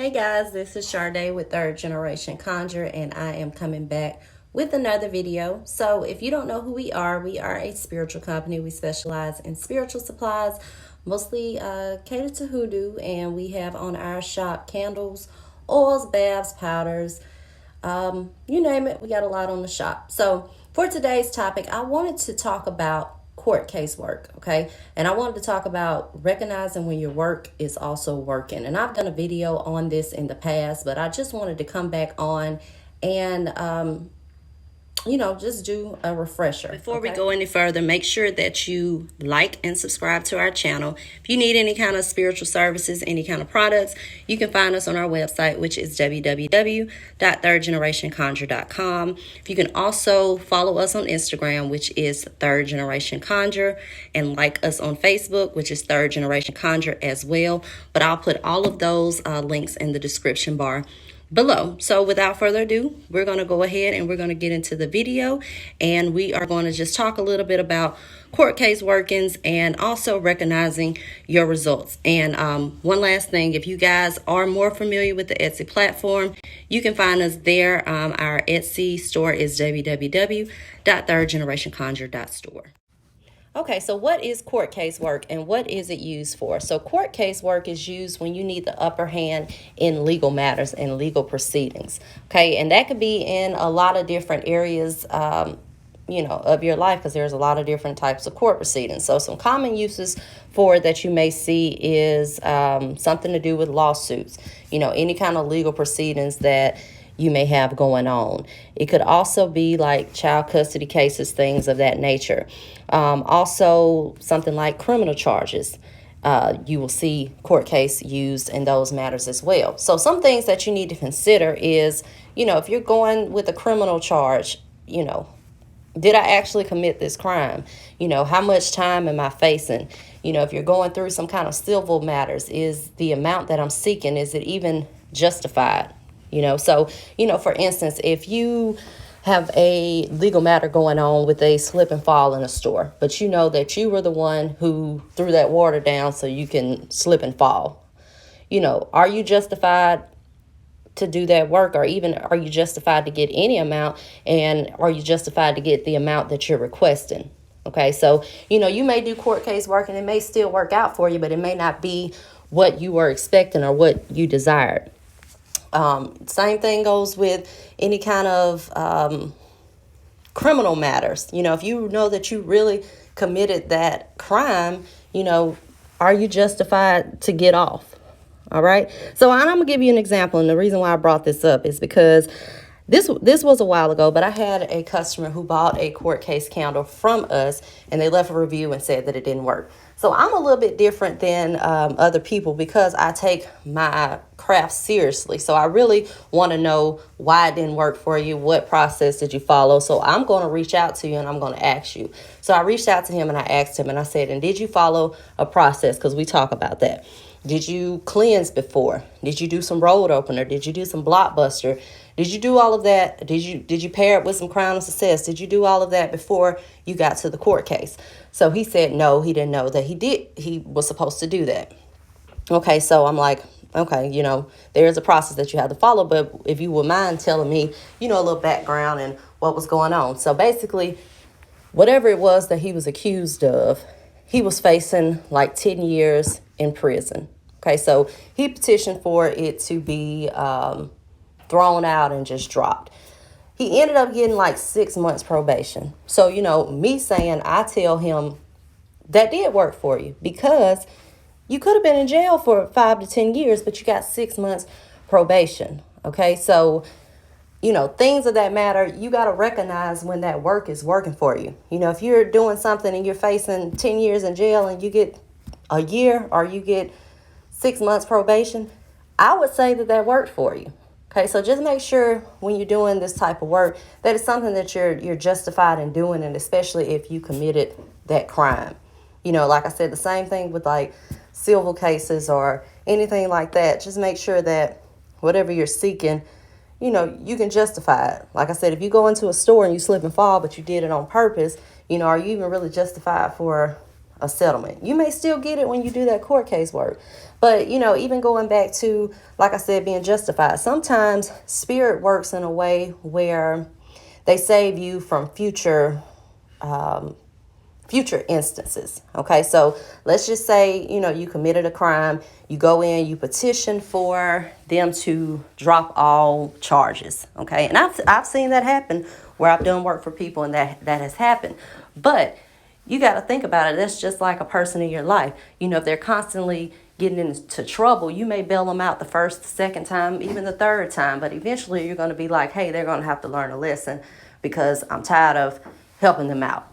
Hey guys, this is Sade with Third Generation Conjure, and I am coming back with another video. So if you don't know who we are a spiritual company. We specialize in spiritual supplies, mostly catered to hoodoo, and we have on our shop candles, oils, baths, powders, you name it, we got a lot on the shop. So for today's topic, I wanted to talk about court case work, okay? And I wanted to talk about recognizing when your work is also working. And I've done a video on this in the past, but I just wanted to come back on and just do a refresher. Before we go any further, make sure that you like and subscribe to our channel. If you need any kind of spiritual services, any kind of products, you can find us on our website, which is www.thirdgenerationconjure.com. You can also follow us on Instagram, which is Third Generation Conjure, and like us on Facebook, which is Third Generation Conjure as well. But I'll put all of those links in the description bar below. So without further ado, we're going to go ahead and we're going to get into the video, and we are going to just talk a little bit about court case workings and also recognizing your results. And one last thing, if you guys are more familiar with the Etsy platform, you can find us there. Our Etsy store is www.thirdgenerationconjure.store. Okay, so what is court case work and what is it used for? So court case work is used when you need the upper hand in legal matters and legal proceedings. Okay, and that could be in a lot of different areas, of your life, because there's a lot of different types of court proceedings. So some common uses for it that you may see is something to do with lawsuits, any kind of legal proceedings that you may have going on. It could also be like child custody cases, things of that nature. Also, something like criminal charges. You will see court case used in those matters as well. So some things that you need to consider is, if you're going with a criminal charge, did I actually commit this crime? How much time am I facing? If you're going through some kind of civil matters, is the amount that I'm seeking, is it even justified? So, for instance, if you have a legal matter going on with a slip and fall in a store, but you know that you were the one who threw that water down so you can slip and fall, are you justified to do that work, or even are you justified to get any amount, and are you justified to get the amount that you're requesting? Okay, so, you may do court case work and it may still work out for you, but it may not be what you were expecting or what you desired. Same thing goes with any kind of criminal matters. If you know that you really committed that crime, are you justified to get off? All right. So I'm going to give you an example. And the reason why I brought this up is because this was a while ago, but I had a customer who bought a court case candle from us, and they left a review and said that it didn't work. So I'm a little bit different than other people because I take my craft seriously. So I really want to know why it didn't work for you. What process did you follow? So I'm going to reach out to you and I'm going to ask you. So I reached out to him and I asked him and I said, and did you follow a process? Because we talk about that. Did you cleanse before? Did you do some road opener? Did you do some blockbuster? Did you do all of that? Did you pair it with some Crown of Success? Did you do all of that before you got to the court case? So he said no, he didn't know that he was supposed to do that. Okay, so I'm like, okay, there's a process that you have to follow, but if you would mind telling me, a little background and what was going on. So basically, whatever it was that he was accused of, he was facing like 10 years in prison. Okay, so he petitioned for it to be thrown out and just dropped. He ended up getting like 6 months probation. So, me saying, I tell him that did work for you because you could have been in jail for 5 to 10 years, but you got 6 months probation. Okay, so, things of that matter, you got to recognize when that work is working for you. If you're doing something and you're facing 10 years in jail and you get a year or you get 6 months probation, I would say that worked for you. Okay, so just make sure when you're doing this type of work that it's something that you're justified in doing, and especially if you committed that crime. Like I said, the same thing with like civil cases or anything like that. Just make sure that whatever you're seeking, you can justify it. Like I said, if you go into a store and you slip and fall, but you did it on purpose, are you even really justified for a settlement. You may still get it when you do that court case work. But, even going back to, like I said, being justified, sometimes spirit works in a way where they save you from future instances. Okay, so let's just say, you committed a crime, you go in, you petition for them to drop all charges. Okay, and I've seen that happen where I've done work for people and that has happened. But you got to think about it. That's just like a person in your life. If they're constantly getting into trouble, you may bail them out the first, the second time, even the third time. But eventually you're going to be like, hey, they're going to have to learn a lesson because I'm tired of helping them out.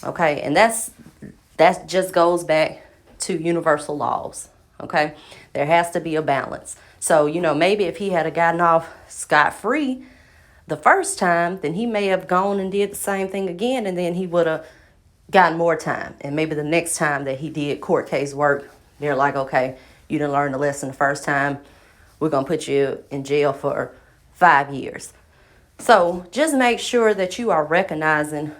Okay, and that just goes back to universal laws. Okay, there has to be a balance. So, maybe if he had gotten off scot-free the first time, then he may have gone and did the same thing again, and then he would have gotten more time. And maybe the next time that he did court case work, they're like, okay, you didn't learn the lesson the first time. We're going to put you in jail for 5 years. So just make sure that you are recognizing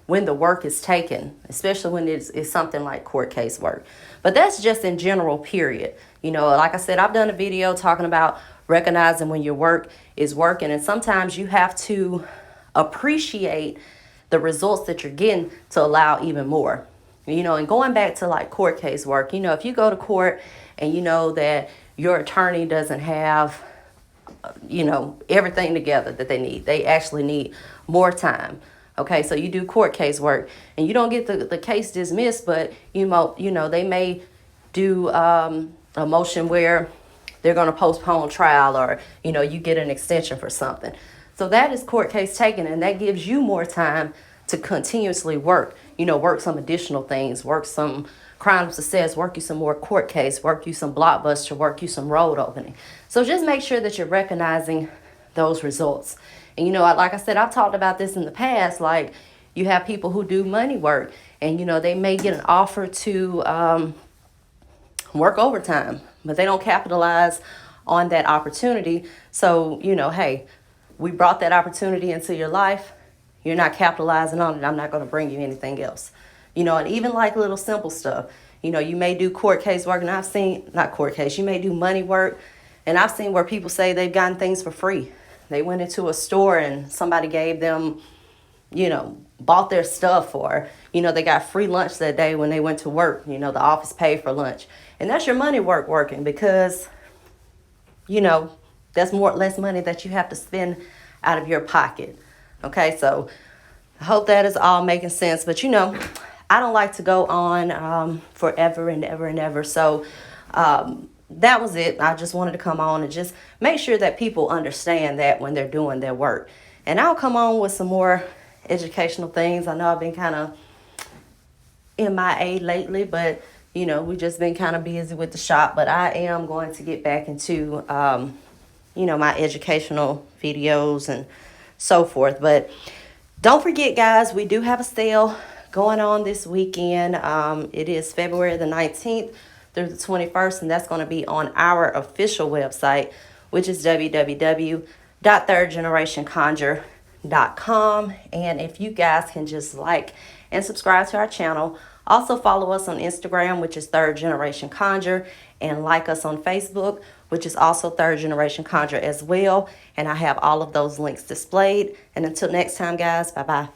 when the work is taken, especially when it's something like court case work. But that's just in general, period. Like I said, I've done a video talking about recognizing when your work is working. And sometimes you have to appreciate the results that you're getting to allow even more. And going back to like court case work, if you go to court and you know that your attorney doesn't have, everything together that they need, they actually need more time. Okay, so you do court case work and you don't get the case dismissed, but they may do a motion where they're going to postpone trial, or you get an extension for something. So that is court case taken, and that gives you more time to continuously work. Work some additional things, work some crime of success, work you some more court case, work you some blockbuster, work you some road opening. So just make sure that you're recognizing those results. And like I said, I've talked about this in the past. Like, you have people who do money work, and they may get an offer to work overtime, but they don't capitalize on that opportunity. So hey, we brought that opportunity into your life. You're not capitalizing on it. I'm not going to bring you anything else. And even like little simple stuff. You may do court case work, and I've seen, not court case, you may do money work, and I've seen where people say they've gotten things for free. They went into a store and somebody gave them, bought their stuff, or, they got free lunch that day when they went to work. The office paid for lunch. And that's your money working, because, that's less money that you have to spend out of your pocket. Okay, so I hope that is all making sense. But, I don't like to go on forever and ever and ever. So that was it. I just wanted to come on and just make sure that people understand that when they're doing their work. And I'll come on with some more educational things. I know I've been kind of MIA lately, but, we've just been kind of busy with the shop. But I am going to get back into, my educational videos and so forth. But don't forget, guys, we do have a sale going on this weekend. It is February the 19th through the 21st, and that's going to be on our official website, which is www.thirdgenerationconjure.com. And if you guys can just like and subscribe to our channel, also follow us on Instagram, which is Third Generation Conjure, and like us on Facebook, which is also Third Generation Conjure as well. And I have all of those links displayed. And until next time, guys, bye-bye.